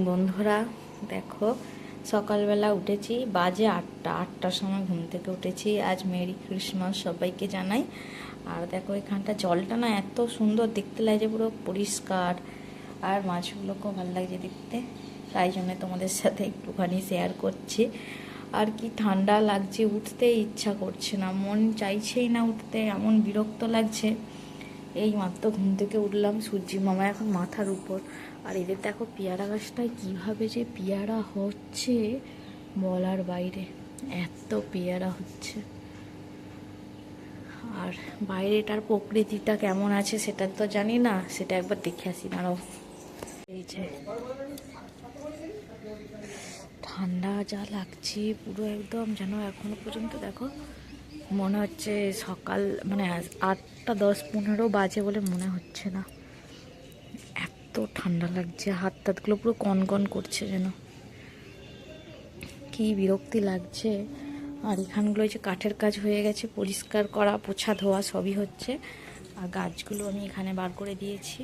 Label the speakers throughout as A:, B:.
A: বন্ধুরা, দেখো সকালবেলা উঠেছি, বাজে 8টার সময় ঘুম থেকে উঠেছি। আজ মেরি ক্রিসমাস সবাইকে জানাই। আর দেখো এখানটা জলটা না এত সুন্দর দেখতে লাগছে, পুরো পরিষ্কার, আর মাছগুলোকেও ভালো লাগছে দেখতে, তাই জন্য তোমাদের সাথে একটুখানি শেয়ার করছি। আর কি ঠান্ডা লাগছে, উঠতে ইচ্ছা করছে না, মন চাইছেই না উঠতে, এমন বিরক্ত লাগছে। এই মাত্র ঘুম থেকে উঠলাম, সূর্যি মামা এখন মাথার উপর। আর এদের দেখো পেয়ারা গাছটায় কীভাবে যে পেয়ারা হচ্ছে বলার বাইরে, এত পেয়ারা হচ্ছে। আর বাইরেটার প্রকৃতিটা কেমন আছে সেটা তো জানি না, সেটা একবার দেখে আসি দাঁড়াও। এই যে ঠান্ডা যা লাগছে, পুরো একদম যেন এখনো পর্যন্ত দেখো মনে হচ্ছে সকাল, মানে 8:10-15 বাজে বলে মনে হচ্ছে না, এত ঠান্ডা লাগছে। হাত টাতগুলো পুরো কনকন করছে, যেন কি বিরক্তি লাগছে। আর এখানগুলো যে কাঠের কাজ হয়ে গেছে, পরিষ্কার করা, পোছা ধোয়া সবই হচ্ছে। আর গাছগুলো আমি এখানে বার করে দিয়েছি।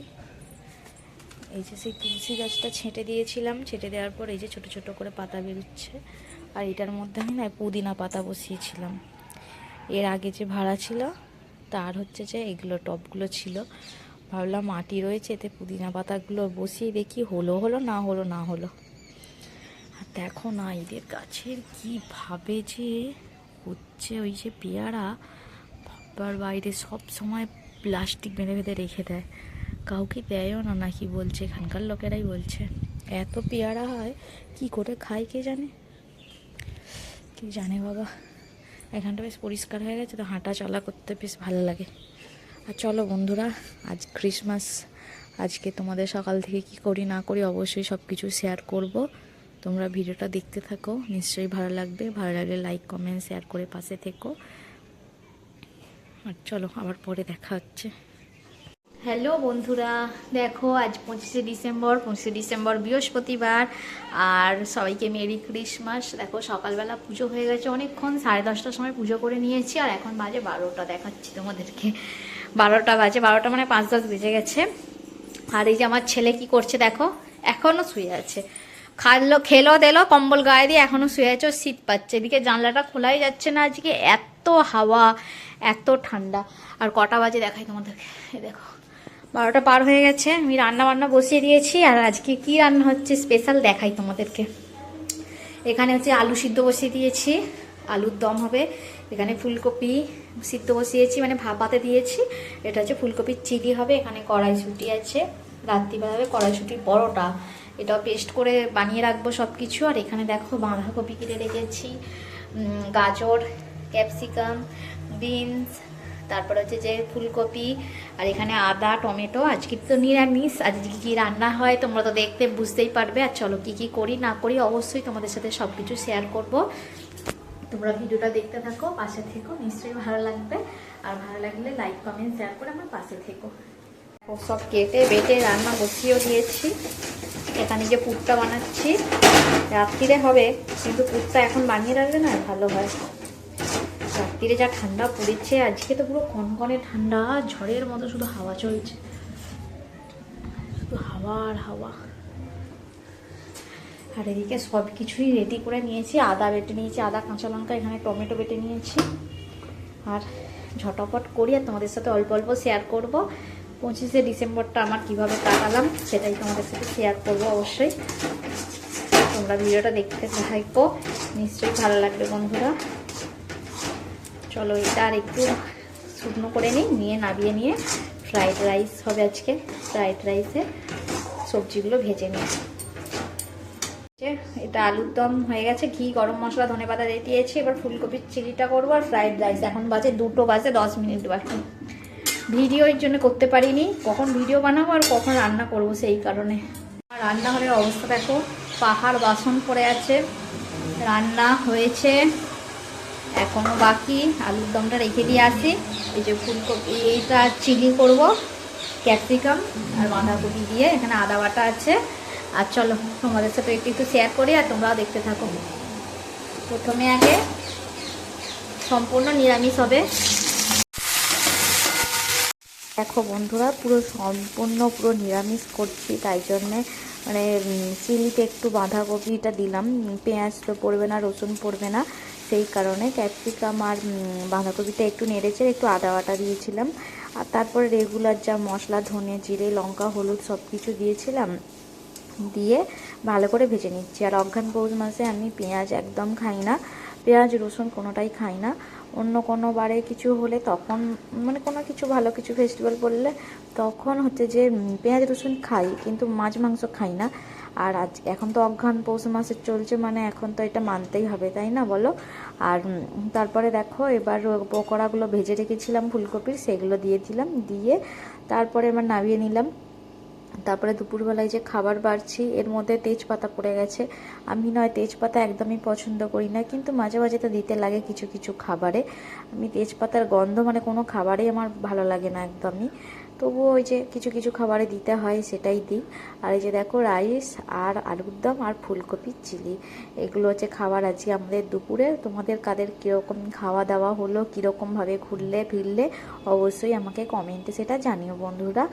A: এই যে সেই তুলসী গাছটা ছেঁটে দিয়েছিলাম, ছেঁটে দেওয়ার পর এই যে ছোট ছোট করে পাতা বেরোচ্ছে। আর এটার মধ্যে আমি না পুদিনা পাতা বসিয়েছিলাম। এর আগে যে ভাড়া ছিল তার হচ্ছে যে এগুলো টবগুলো ছিল, ভাবলাম মাটি রয়েছে, এতে পুদিনা পাতাগুলো বসিয়ে দেখি হলো না হলো। আর দেখো না এদের গাছের কীভাবে যে হচ্ছে, ওই যে পেয়ারা ভাববার বাইরে, সব সময় প্লাস্টিক বেঁধে বেঁধে রেখে দেয়, কাউকে দেয়ও না নাকি বলছে, এখানকার লোকেরাই বলছে। এত পেয়ারা হয়, কি করে খায় কে জানে বাবা। এখানটা বেশ পরিষ্কার হয়ে গেছে, তো হাঁটা চলা করতে বেশ ভালো লাগে। আর চলো বন্ধুরা, আজ ক্রিসমাস, আজকে তোমাদের সকাল থেকে কি করি না করি অবশ্যই সব কিছু শেয়ার করব। তোমরা ভিডিওটা দেখতে থাকো, নিশ্চয়ই ভালো লাগবে। ভালো লাগলে লাইক কমেন্ট শেয়ার করে পাশে থেকো। আর চলো আবার পরে দেখা হচ্ছে। হ্যালো বন্ধুরা, দেখো আজ 25শে ডিসেম্বর বৃহস্পতিবার, আর সবাইকে মেরি ক্রিসমাস। দেখো সকালবেলা পুজো হয়ে গেছে অনেকক্ষণ, 10:30টার সময় পুজো করে নিয়েছি, আর এখন বাজে 12টা, দেখাচ্ছি তোমাদেরকে। 12টা বাজে, 12টা মানে 5-10 বেজে গেছে। আর এই যে আমার ছেলে কি করছে দেখো, এখনও শুয়ে আছে, খেলো দিলো কম্বল গায়ে দিয়ে এখনও শুয়ে আছে, শীত পাচ্ছে। এদিকে জানলাটা খোলাই যাচ্ছে না, আজকে এত হাওয়া, এত ঠান্ডা। আর কটা বাজে দেখাই তোমাদেরকে, দেখো 12টা পার হয়ে গেছে। আমি রান্না বান্না বসিয়ে দিয়েছি, আর আজকে কি রান্না হচ্ছে স্পেশাল দেখাই তোমাদেরকে। এখানে হচ্ছে আলু সিদ্ধ বসিয়ে দিয়েছি, আলুর দম হবে। এখানে ফুলকপি সিদ্ধ বসিয়েছি, মানে ভাপাতে দিয়েছি। এটা হচ্ছে ফুলকপির চিলি হবে। এখানে কড়াইশুঁটি আছে, রাত্রিবেলা হবে কড়াইশুঁটির পরোটা, এটাও পেস্ট করে বানিয়ে রাখবো সব কিছু। আর এখানে দেখো বাঁধাকপি কেটে রেখেছি, গাজর, ক্যাপসিকাম, বিনস, তারপর হচ্ছে যে ফুলকপি, আর এখানে আদা, টমেটো। আজকে তো নিরামিষ, আজকে কী রান্না হয় তোমরা তো দেখতে বুঝতেই পারবে। আর চলো কী করি না করি অবশ্যই তোমাদের সাথে সব কিছু শেয়ার করব। তোমরা ভিডিওটা দেখতে থাকো, পাশে থেকো, নিশ্চয়ই ভালো লাগবে। আর ভালো লাগলে লাইক কমেন্ট শেয়ার করে আমার পাশে থেকো। সব কেটে বেটে রান্না বসিয়েও দিয়েছি। এখানে যে পুরটা বানাচ্ছি, রাত্রিরে হবে, কিন্তু পুরটা এখন বানিয়ে রাখলে না ভালো হয়। রাত্রিরে যা ঠান্ডা পড়েছে, আজকে তো পুরো কনকনে ঠান্ডা, ঝড়ের মতো শুধু হাওয়া চলছে, শুধু হাওয়া আর হাওয়া। আর এদিকে সব কিছুই রেডি করে নিয়েছি, আদা বেটে নিয়েছি, আদা, কাঁচা লঙ্কা, এখানে টমেটো বেটে নিয়েছি। আর ঝটপট করি আর তোমাদের সাথে অল্প অল্প শেয়ার করব। 25শে ডিসেম্বরটা আমার কিভাবে কাটালাম সেটাই তোমাদের সাথে শেয়ার করব অবশ্যই। তোমরা ভিডিওটা দেখতে থাকো, নিশ্চয়ই ভালো লাগবে বন্ধুরা। চলো এটা আর একটু শুকনো করে নিয়ে নামিয়ে নিয়ে ফ্রাইড রাইস হবে আজকে। ফ্রাইড রাইসে সবজিগুলো ভেজে নিই। এটা আলুর দম হয়ে গেছে, ঘি, গরম মশলা, ধনেপাতা দিয়ে দিয়েছি। এবার ফুলকপির চিলিটা করবো আর ফ্রাইড রাইস। এখন বাজে 2টো বাজে 10 মিনিট বাকি। ভিডিও এর জন্য করতে পারিনি, কখন ভিডিও বানাবো আর কখন রান্না করব সেই কারণে। আর রান্নাঘরের অবস্থা দেখো, পাহাড় বাসন পড়ে আছে। রান্না হয়েছে, এখনো বাকি। আলুর দমটা রেখে দিয়ে আসি। এই যে ফুলকপি, এইটা চিলি করব, ক্যাপসিকাম আর বাঁধাকপি দিয়ে। এখানে আদা বাটা আছে। আর চলো তোমাদের সাথে একটু শেয়ার করি, আর তোমরাও দেখতে থাকো। প্রথমে আগে সম্পূর্ণ নিরামিষ হবে। দেখো বন্ধুরা, পুরো নিরামিষ করছি, তাই জন্যে মানে চিলিতে একটু বাঁধাকপিটা দিলাম, পেঁয়াজ তো পড়বে না, রসুন পড়বে না, সেই কারণে ক্যাপসিকাম আর বাঁধাকপিটা একটু নেড়েছে, একটু আদা বাটা দিয়েছিলাম। আর তারপরে রেগুলার যা মশলা, ধনে জিরে লঙ্কা হলুদ সব কিছু দিয়েছিলাম, দিয়ে ভালো করে ভেজে নিচ্ছি। আর অঘ্রান পৌষ মাসে আমি পেঁয়াজ একদম খাই না, পেঁয়াজ রসুন কোনোটাই খাই না। অন্য কোনো বারে কিছু হলে তখন, মানে কোনো কিছু ভালো কিছু ফেস্টিভ্যাল পড়লে তখন হচ্ছে যে পেঁয়াজ রসুন খাই, কিন্তু মাছ মাংস খাই না। আর এখন তো অঘ্রান পৌষ মাসে চলছে, মানে এখন তো এটা মানতেই হবে, তাই না বলো? আর তারপরে দেখো এবার পকোড়াগুলো ভেজে রেখেছিলাম ফুলকপির, সেগুলো দিয়ে দিলাম, দিয়ে তারপরে এবার নামিয়ে নিলাম। তারপরে দুপুরবেলায় যে খাবার বাড়ছি, এর মধ্যে তেজপাতা পড়ে গেছে। আমি নয় তেজপাতা একদমই পছন্দ করি না, কিন্তু মাঝে মাঝে তো দিতে লাগে কিছু কিছু খাবারে। আমি তেজপাতার গন্ধ মানে কোনো খাবারেই আমার ভালো লাগে না একদমই, তবুও ওই যে কিছু কিছু খাবারে দিতে হয়, সেটাই দিই। আর এই যে দেখো রাইস আর আলুর দম আর ফুলকপির চিলি, এগুলো হচ্ছে খাবার আজকে আমাদের দুপুরে। তোমাদের কাদের কীরকম খাওয়া দাওয়া হলো, কীরকমভাবে ঘুরলে ফিরলে, অবশ্যই আমাকে কমেন্টে সেটা জানিও বন্ধুরা।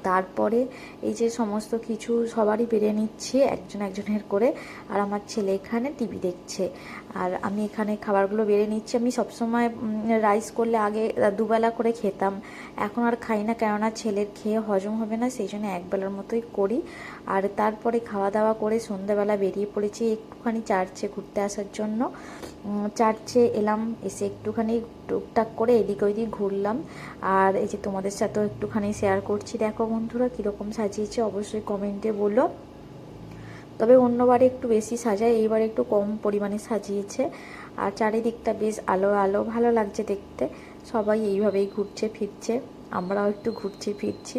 A: তারপরে এই যে সমস্ত কিছু সবারই বেড়ে নিচ্ছি একজন একজনের করে, আর আমার ছেলে এখানে টিভি দেখছে, আর আমি এখানে খাবারগুলো বেড়ে নিচ্ছি। আমি সবসময় রাইস করলে আগে দুবেলা করে খেতাম, এখন আর খাই না, কেননা ছেলের খেয়ে হজম হবে না, সেই জন্য একবেলার মতোই করি। আর তারপরে খাওয়া দাওয়া করে সন্ধ্যাবেলা বেরিয়ে পড়েছি একটুখানি চার্চে ঘুরতে আসার জন্য। চার্চে এলাম, এসে একটুখানি টুকটাক করে এদিক ওইদিক ঘুরলাম, আর এই যে তোমাদের সাথেও একটুখানি শেয়ার করছি। দেখো বন্ধুরা কীরকম সাজিয়েছে অবশ্যই কমেন্টে বলো। তবে অন্যবারে একটু বেশি সাজায়, এইবারে একটু কম পরিমাণে সাজিয়েছে। আর চারিদিকটা বেশ আলো আলো, ভালো লাগছে দেখতে। সবাই এইভাবেই ঘুরছে ফিরছে, আমরাও একটু ঘুরছি ফিরছি।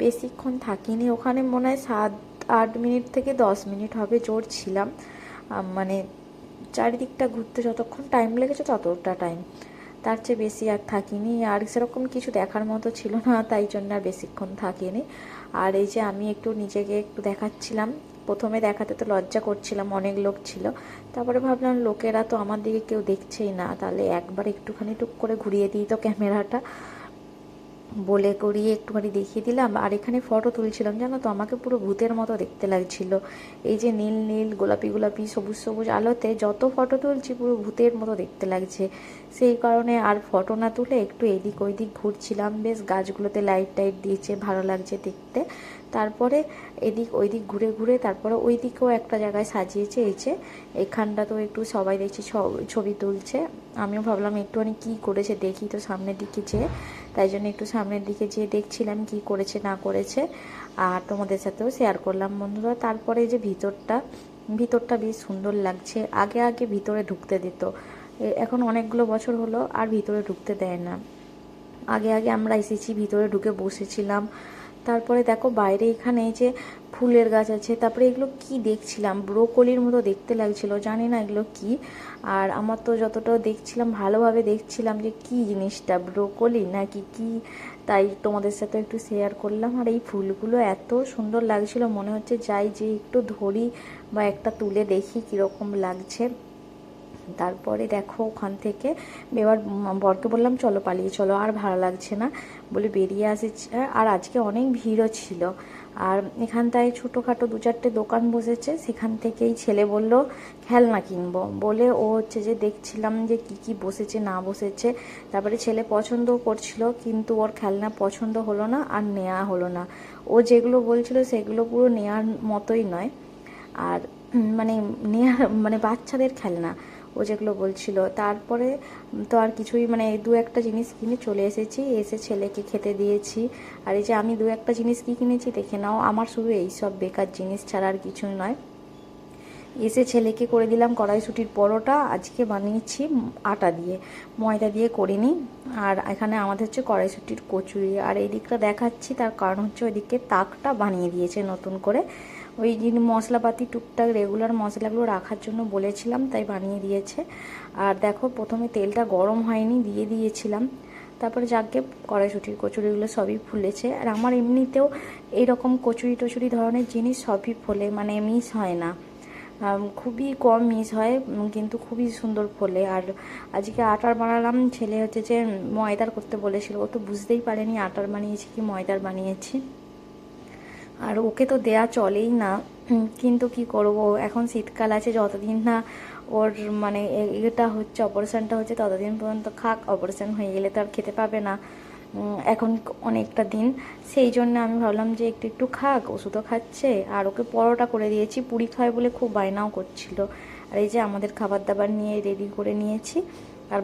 A: বেশিক্ষণ থাকিনি ওখানে, মনে হয় 7-8 মিনিট থেকে 10 মিনিট হবে জোর ছিলাম। মানে চারিদিকটা ঘুরতে যতক্ষণ টাইম লেগেছে ততটা টাইম, তার চেয়ে বেশি আর থাকিনি। আর সেরকম কিছু দেখার মতো ছিল না, তাই জন্য আর বেশিক্ষণ থাকিনি। আর এই যে আমি একটু নিজেকে একটু দেখাচ্ছিলাম, প্রথমে দেখাতে তো লজ্জা করছিলাম, অনেক লোক ছিল। তারপরে ভাবলাম লোকেরা তো আমার দিকে কেউ দেখছেই না, তাহলে একবার একটুখানি টুক করে ঘুরিয়ে দিই তো ক্যামেরাটা, বলে করিয়ে একটুখানি দেখিয়ে দিলাম। আর এখানে ফটো তুলছিলাম, জানো তো আমাকে পুরো ভূতের মতো দেখতে লাগছিল। এই যে নীল নীল গোলাপি গোলাপি সবুজ সবুজ আলোতে যত ফটো তুলছি পুরো ভূতের মতো দেখতে লাগছে। সেই কারণে আর ফটো না তুলে একটু এদিক ওইদিক ঘুরছিলাম, বেশ গাছগুলোতে লাইট টাইট দিয়েছে, ভালো লাগছে দেখতে। তারপরে এদিক ওইদিক ঘুরে ঘুরে তারপরে ওই দিকেও একটা জায়গায় সাজিয়েছে, এই যে এখানটা তো একটু সবাই দেখছি ছবি তুলছে। আমিও ভাবলাম একটুখানি কী করেছে দেখি তো সামনের দিকে যেয়ে, তাই জন্য একটু সামনের দিকে যেয়ে দেখছিলাম কি করেছে না করেছে, আর তোমাদের সাথেও শেয়ার করলাম বন্ধুরা। তারপরে যে ভিতরটা বেশ সুন্দর লাগছে। আগে আগে ভিতরে ঢুকতে দিত, এখন অনেকগুলো বছর হলো আর ভিতরে ঢুকতে দেয় না। আগে আগে আমরা এসেছি, ভিতরে ঢুকে বসেছিলাম। তারপরে দেখো বাইরে এখানে এই যে ফুলের গাছ আছে, তারপরে এগুলো কি দেখছিলাম, ব্রোকলির মতো দেখতে লাগছিল, জানি না এগুলো কি। আর আমার তো যতটা দেখছিলাম ভালোভাবে দেখছিলাম যে কি জিনিসটা, ব্রোকলি নাকি কি, তাই তোমাদের সাথে একটু শেয়ার করলাম। আর এই ফুলগুলো এত সুন্দর লাগছিল, মনে হচ্ছে যাই যে একটু ধরি বা একটা তুলে দেখি কীরকম লাগছে। তারপরে দেখো ওখান থেকে এবার বরকে বললাম চলো পালিয়ে চলো, আর ভালো লাগছে না বলে বেরিয়ে আসছে। আর আজকে অনেক ভিড়ও ছিল, আর এখানটায় ছোটোখাটো 2-4টে দোকান বসেছে, সেখান থেকেই ছেলে বলল খেলনা কিনবো বলে, ও হচ্ছে যে দেখছিলাম যে কি কি বসেছে না বসেছে। তারপরে ছেলে পছন্দও করছিল, কিন্তু ওর খেলনা পছন্দ হলো না আর নেওয়া হলো না। ও যেগুলো বলছিল সেগুলো পুরো নেওয়ার মতোই নয়, আর মানে নেওয়ার মানে বাচ্চাদের খেলনা ও যেগুলো বলছিল। তারপরে তো আর কিছুই, মানে 2-1টা জিনিস কিনে চলে এসেছি, এসে ছেলেকে খেতে দিয়েছি। আর এই যে আমি 2-1টা জিনিস কী কিনেছি দেখে নাও, আমার শুধু এই সব বেকার জিনিস ছাড়া আর কিছুই নয়। এসে ছেলেকে করে দিলাম কড়াইশুঁটির পরোটা, আজকে বানিয়েছি আটা দিয়ে, ময়দা দিয়ে করিনি। আর এখানে আমাদের হচ্ছে কড়াইশুঁটির কচুরি। আর এই দিকটা দেখাচ্ছি তার কারণ হচ্ছে ওইদিকে তাকটা বানিয়ে দিয়েছে নতুন করে, ওই মশলাপাতি টুকটাক রেগুলার মশলাগুলো রাখার জন্য বলেছিলাম, তাই বানিয়ে দিয়েছে। আর দেখো প্রথমে তেলটা গরম হয়নি, দিয়ে দিয়েছিলাম, তারপরে যাকে কড়াইশুঁটির কচুরিগুলো সবই ফুলেছে। আর আমার এমনিতেও এইরকম কচুরি টচুরি ধরনের জিনিস সবই ফোলে, মানে মিস হয় না, খুবই কম মিস হয়, কিন্তু খুবই সুন্দর ফোলে। আর আজকে আটার বানালাম, ছেলে হচ্ছে যে ময়দার করতে বলেছিল, ও তো বুঝতেই পারেনি আটার বানিয়েছি কি ময়দার বানিয়েছি। আর ওকে তো দেয়া চলেই না, কিন্তু কি করব, এখন শীতকাল আছে, যতদিন না ওর মানে এটা হচ্ছে, অপারেশনটা হচ্ছে, ততদিন পর্যন্ত খাক। অপারেশন হয়ে গেলে তো আর খেতে পাবে না। এখন অনেকটা দিন, সেই জন্য আমি ভাবলাম যে একটু একটু খাক, ওষুধও খাচ্ছে। আর ওকে পরোটা করে দিয়েছি, পুরি খায় বলে খুব বায়নাও করছিল। আর এই যে আমাদের খাবার দাবার নিয়ে রেডি করে নিয়েছি। আর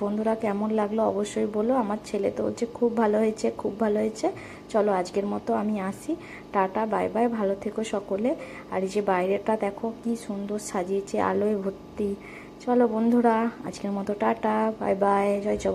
A: বন্ধুরা কেমন লাগলো অবশ্যই বলো। আমার ছেলে তো বলছে খুব ভালো হয়েছে, খুব ভালো হয়েছে। চলো আজকের মতো আমি আসি, টাটা, বাই বাই, ভালো থেকো সকলে। আর এই যে বাইরেটা দেখো কি সুন্দর সাজিয়েছে, আলোয় ভর্তি। চলো বন্ধুরা, আজকের মতো টাটা, বাই বাই, জয় জগন্নাথ।